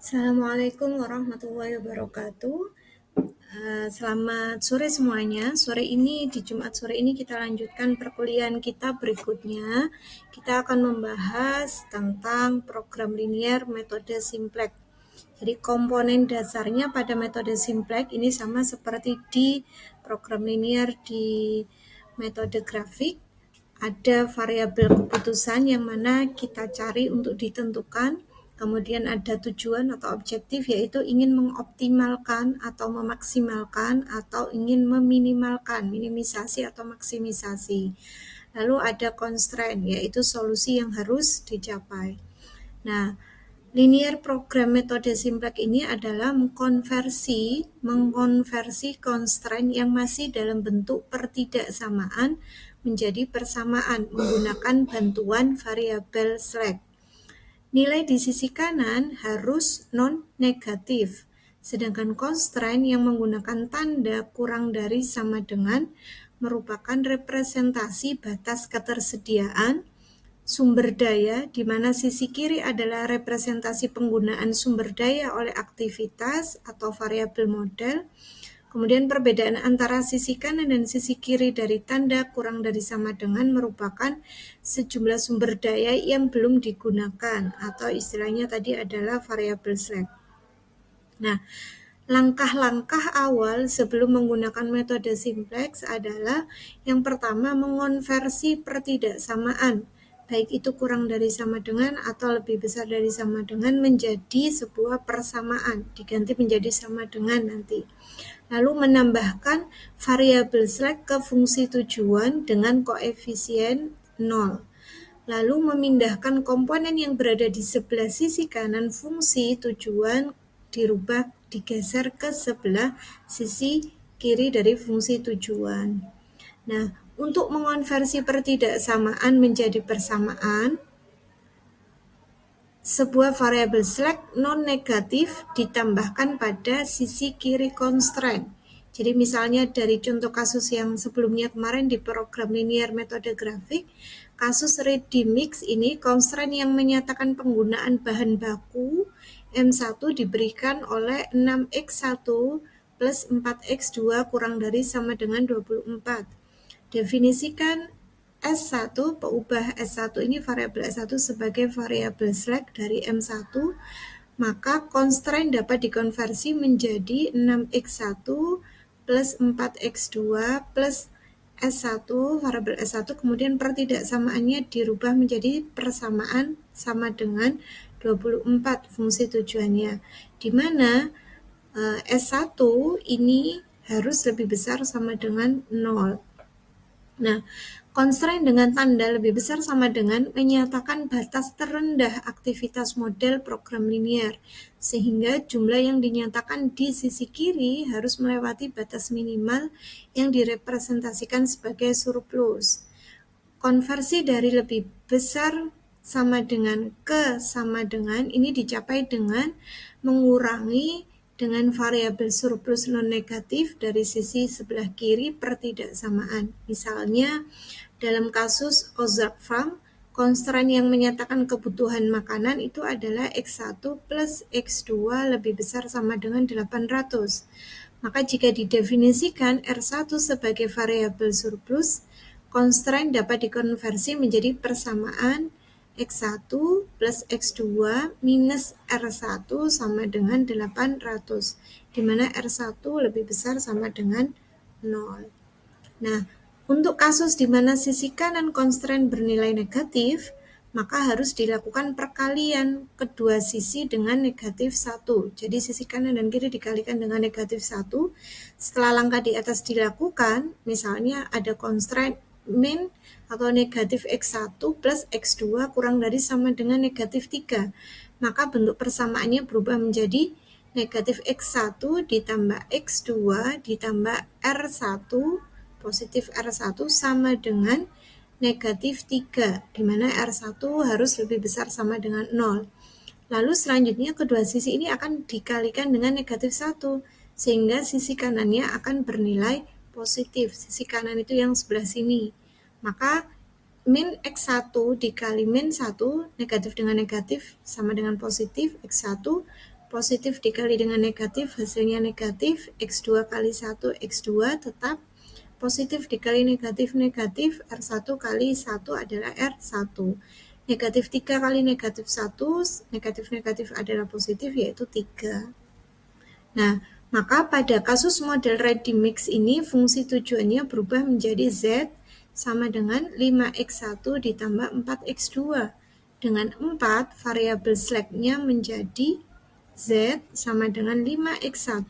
Assalamualaikum warahmatullahi wabarakatuh. Selamat sore semuanya. Di Jumat sore ini kita lanjutkan perkuliahan kita berikutnya. Kita akan membahas tentang program linear metode simplex. Jadi komponen dasarnya pada metode simplex ini sama seperti di program linear di metode grafik. Ada variabel keputusan yang mana kita cari untuk ditentukan. Kemudian ada tujuan atau objektif, yaitu ingin mengoptimalkan atau memaksimalkan atau ingin meminimalkan, minimisasi atau maksimisasi. Lalu ada constraint, yaitu solusi yang harus dicapai. Nah, linear program metode simplex ini adalah mengkonversi constraint yang masih dalam bentuk pertidaksamaan menjadi persamaan menggunakan bantuan variabel slack. Nilai di sisi kanan harus non-negatif, sedangkan constraint yang menggunakan tanda kurang dari sama dengan merupakan representasi batas ketersediaan sumber daya, di mana sisi kiri adalah representasi penggunaan sumber daya oleh aktivitas atau variabel model. Kemudian perbedaan antara sisi kanan dan sisi kiri dari tanda kurang dari sama dengan merupakan sejumlah sumber daya yang belum digunakan, atau istilahnya tadi adalah variabel slack. Nah, langkah-langkah awal sebelum menggunakan metode simplex adalah yang pertama mengonversi pertidaksamaan, baik itu kurang dari sama dengan atau lebih besar dari sama dengan menjadi sebuah persamaan, diganti menjadi sama dengan nanti. Lalu menambahkan variabel slack ke fungsi tujuan dengan koefisien 0. Lalu memindahkan komponen yang berada di sebelah sisi kanan fungsi tujuan digeser ke sebelah sisi kiri dari fungsi tujuan. Nah, untuk mengonversi pertidaksamaan menjadi persamaan, sebuah variabel slack non-negatif ditambahkan pada sisi kiri constraint. Jadi misalnya dari contoh kasus yang sebelumnya kemarin di program linear metode grafik, kasus ready mix ini constraint yang menyatakan penggunaan bahan baku M1 diberikan oleh 6x1 plus 4x2 kurang dari sama dengan 24. Definisikan S1, peubah S1 ini variabel S1 sebagai variabel slack dari M1, maka constraint dapat dikonversi menjadi 6x1 plus 4x2 plus S1, variabel S1, kemudian pertidaksamaannya dirubah menjadi persamaan sama dengan 24 fungsi tujuannya, di mana S1 ini harus lebih besar sama dengan 0. Nah, constraint dengan tanda lebih besar sama dengan menyatakan batas terendah aktivitas model program linear, sehingga jumlah yang dinyatakan di sisi kiri harus melewati batas minimal yang direpresentasikan sebagai surplus. Konversi dari lebih besar sama dengan ke sama dengan ini dicapai dengan mengurangi dengan variabel surplus non-negatif dari sisi sebelah kiri pertidaksamaan. Misalnya, dalam kasus Ozark Farm, constraint yang menyatakan kebutuhan makanan itu adalah X1 plus X2 lebih besar sama dengan 800. Maka jika didefinisikan R1 sebagai variabel surplus, constraint dapat dikonversi menjadi persamaan X1 plus X2 minus R1 sama dengan 800, di mana R1 lebih besar sama dengan 0. Nah, untuk kasus di mana sisi kanan constraint bernilai negatif, maka harus dilakukan perkalian kedua sisi dengan negatif 1. Jadi sisi kanan dan kiri dikalikan dengan negatif 1. Setelah langkah di atas dilakukan, misalnya ada constraint min atau negatif X1 plus X2 kurang dari sama dengan negatif 3. Maka bentuk persamaannya berubah menjadi negatif X1 ditambah X2 ditambah R1 positif R1 sama dengan negatif 3, di mana R1 harus lebih besar sama dengan 0. Lalu selanjutnya kedua sisi ini akan dikalikan dengan negatif 1, sehingga sisi kanannya akan bernilai positif. Sisi kanan itu yang sebelah sini. Maka min X1 dikali min 1, negatif dengan negatif sama dengan positif, X1 positif dikali dengan negatif, hasilnya negatif, X2 kali 1, X2 tetap, positif dikali negatif, R1 kali 1 adalah R1. Negatif 3 kali negatif 1, negatif-negatif adalah positif, yaitu 3. Nah, maka pada kasus model ready mix ini, fungsi tujuannya berubah menjadi Z sama dengan 5X1 ditambah 4X2. Dengan 4, variabel slack-nya menjadi Z sama dengan 5X1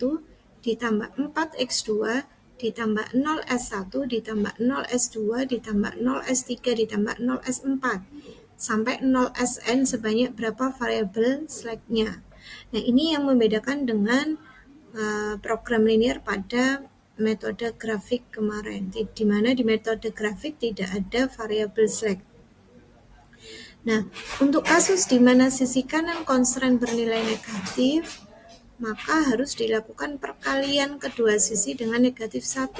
ditambah 4X2 ditambah 0S1 ditambah 0S2 ditambah 0S3 ditambah 0S4 sampai 0Sn sebanyak berapa variabel slack-nya. Nah, ini yang membedakan dengan program linear pada metode grafik kemarin, di mana di metode grafik tidak ada variabel slack. Nah, untuk kasus di mana sisi kanan constraint bernilai negatif, maka harus dilakukan perkalian kedua sisi dengan negatif 1.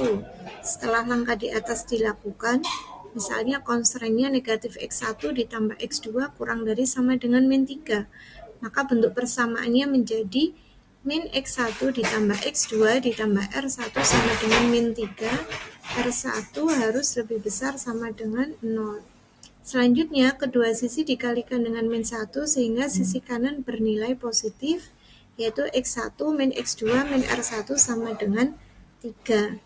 Setelah langkah di atas dilakukan, misalnya constraint-nya negatif X1 ditambah X2 kurang dari sama dengan min 3, maka bentuk persamaannya menjadi min X1 ditambah X2 ditambah R1 sama dengan min 3, R1 harus lebih besar sama dengan 0. Selanjutnya, kedua sisi dikalikan dengan min 1 sehingga sisi kanan bernilai positif, yaitu X1 min X2 min R1 sama dengan 3.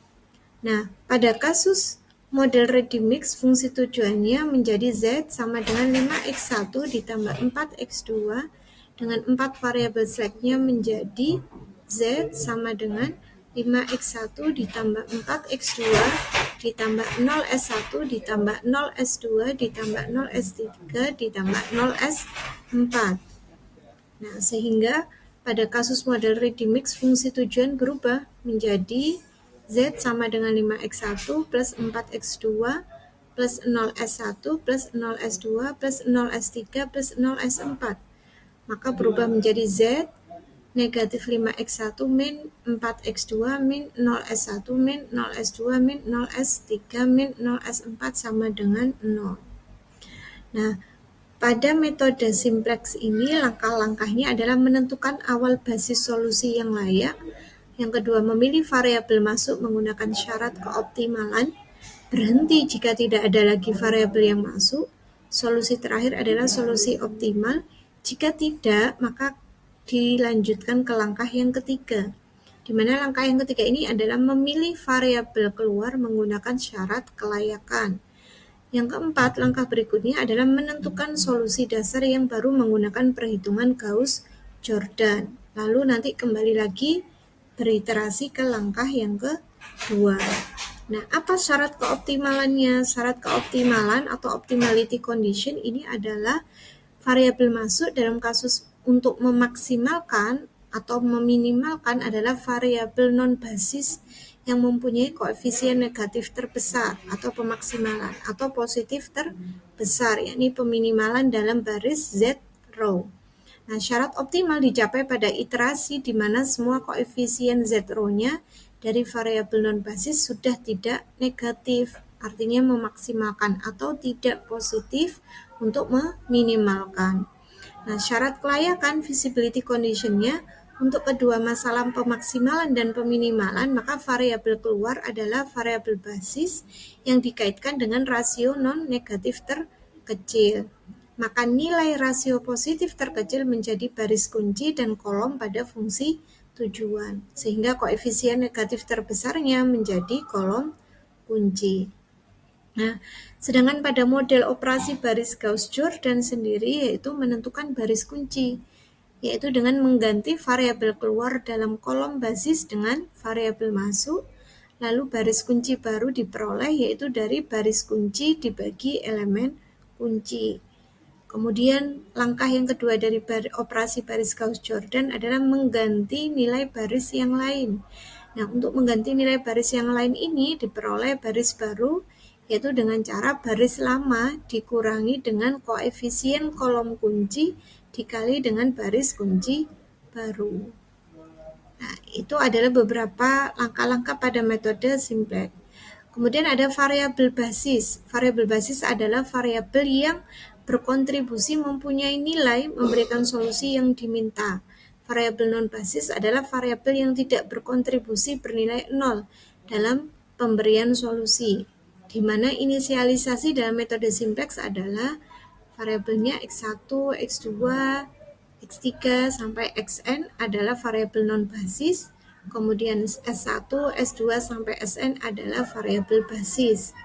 Nah, pada kasus model ready mix, fungsi tujuannya menjadi Z sama dengan 5X1 ditambah 4X2 dengan 4 variabel slack-nya menjadi Z sama dengan 5X1 ditambah 4X2 ditambah 0S1 ditambah 0S2 ditambah 0S3 ditambah 0S4. Nah, sehingga pada kasus model ready mix, fungsi tujuan berubah menjadi Z sama dengan 5X1 plus 4X2 plus 0S1 plus 0S2 plus 0S3 plus 0S4. Maka berubah menjadi Z negatif 5X1 min 4X2 min 0S1 min 0S2 min 0S3 min 0S4 sama dengan 0. Nah, pada metode simplex ini, langkah-langkahnya adalah menentukan awal basis solusi yang layak. Yang kedua, memilih variabel masuk menggunakan syarat keoptimalan. Berhenti jika tidak ada lagi variabel yang masuk. Solusi terakhir adalah solusi optimal. Jika tidak, maka dilanjutkan ke langkah yang ketiga. Di mana langkah yang ketiga ini adalah memilih variabel keluar menggunakan syarat kelayakan. Yang keempat, langkah berikutnya adalah menentukan solusi dasar yang baru menggunakan perhitungan Gauss-Jordan. Lalu nanti kembali lagi beriterasi ke langkah yang kedua. Nah, apa syarat keoptimalannya? Syarat keoptimalan atau optimality condition ini adalah variabel masuk dalam kasus untuk memaksimalkan atau meminimalkan adalah variabel non-basis yang mempunyai koefisien negatif terbesar atau pemaksimalan atau positif terbesar, yakni peminimalan dalam baris Z row. Nah, syarat optimal dicapai pada iterasi di mana semua koefisien Z row-nya dari variabel non-basis sudah tidak negatif, artinya memaksimalkan, atau tidak positif untuk meminimalkan. Nah, syarat kelayakan feasibility condition-nya untuk kedua masalah pemaksimalan dan peminimalan, maka variabel keluar adalah variabel basis yang dikaitkan dengan rasio non-negatif terkecil. Maka nilai rasio positif terkecil menjadi baris kunci dan kolom pada fungsi tujuan, sehingga koefisien negatif terbesarnya menjadi kolom kunci. Nah, sedangkan pada model operasi baris Gauss-Jordan sendiri yaitu menentukan baris kunci, yaitu dengan mengganti variabel keluar dalam kolom basis dengan variabel masuk, lalu baris kunci baru diperoleh yaitu dari baris kunci dibagi elemen kunci. Kemudian langkah yang kedua dari operasi baris Gauss-Jordan adalah mengganti nilai baris yang lain. Nah, untuk mengganti nilai baris yang lain ini diperoleh baris baru, yaitu dengan cara baris lama dikurangi dengan koefisien kolom kunci dikali dengan baris kunci baru. Nah, itu adalah beberapa langkah-langkah pada metode simplex. Kemudian ada variabel basis. Variabel basis adalah variabel yang berkontribusi mempunyai nilai memberikan solusi yang diminta. variabel non-basis adalah variabel yang tidak berkontribusi bernilai 0 dalam pemberian solusi, di mana inisialisasi dalam metode simplex adalah variabelnya X1, X2, X3 sampai Xn adalah variabel non-basis, kemudian S1, S2 sampai Sn adalah variabel basis.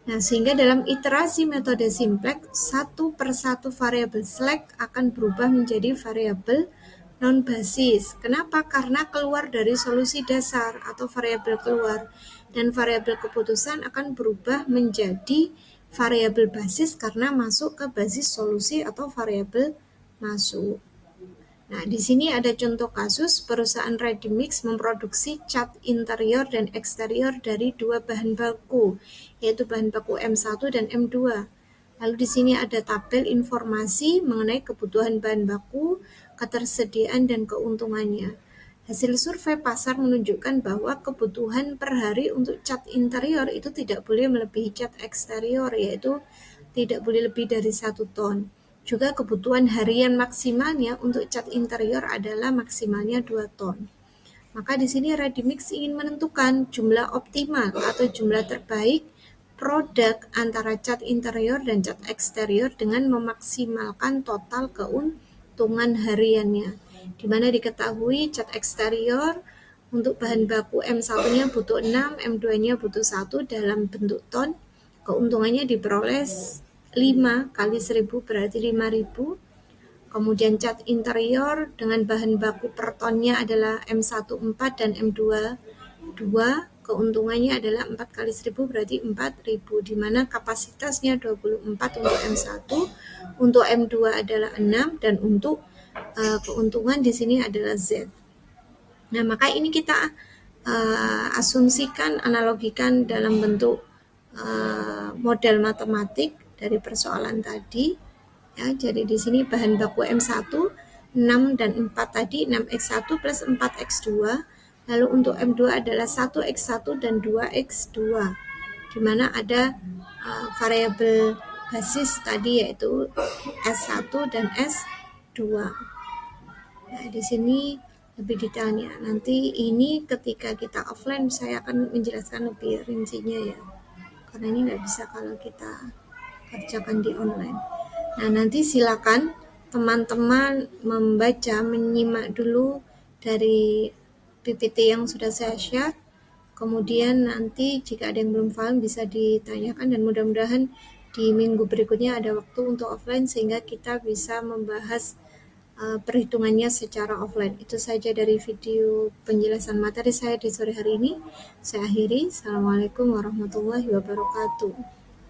Nah, sehingga dalam iterasi metode simplex, satu persatu variabel select akan berubah menjadi variabel non-basis. Kenapa? Karena keluar dari solusi dasar atau variabel keluar, dan variabel keputusan akan berubah menjadi variabel basis karena masuk ke basis solusi atau variabel masuk. Nah, di sini ada contoh kasus perusahaan Ready-Mix memproduksi cat interior dan eksterior dari dua bahan baku, yaitu bahan baku M1 dan M2. Lalu di sini ada tabel informasi mengenai kebutuhan bahan baku, ketersediaan, dan keuntungannya. Hasil survei pasar menunjukkan bahwa kebutuhan per hari untuk cat interior itu tidak boleh melebihi cat eksterior, yaitu tidak boleh lebih dari 1 ton. Juga kebutuhan harian maksimalnya untuk cat interior adalah maksimalnya 2 ton. Maka di sini Ready-Mix ingin menentukan jumlah optimal atau jumlah terbaik produk antara cat interior dan cat eksterior dengan memaksimalkan total keuntungan hariannya. Di mana diketahui cat eksterior untuk bahan baku M1-nya butuh 6, M2-nya butuh 1 dalam bentuk ton. Keuntungannya diperoleh 5 kali 1000 berarti 5.000. Kemudian cat interior dengan bahan baku per tonnya adalah M1 4 dan M2 2. Keuntungannya adalah 4 kali 1000 berarti 4.000, di mana kapasitasnya 24 untuk M1, untuk M2 adalah 6, dan untuk keuntungan di sini adalah Z. Nah, maka ini kita asumsikan, analogikan dalam bentuk model matematik dari persoalan tadi. Ya, jadi di sini bahan baku M1 6 dan 4 tadi, 6x1 plus 4x2. Lalu untuk M2 adalah 1x1 dan 2x2, di mana ada variabel basis tadi yaitu S1 dan S2. Nah, di sini lebih detailnya. Nanti ini ketika kita offline saya akan menjelaskan lebih rincinya ya. Karena ini nggak bisa kalau kita kerjakan di online. Nah, nanti silakan teman-teman membaca, menyimak dulu dari PPT yang sudah saya share. Kemudian nanti jika ada yang belum paham bisa ditanyakan, dan mudah-mudahan di minggu berikutnya ada waktu untuk offline sehingga kita bisa membahas perhitungannya secara offline. Itu saja dari video penjelasan materi saya di sore hari ini. Saya akhiri. Assalamualaikum warahmatullahi wabarakatuh.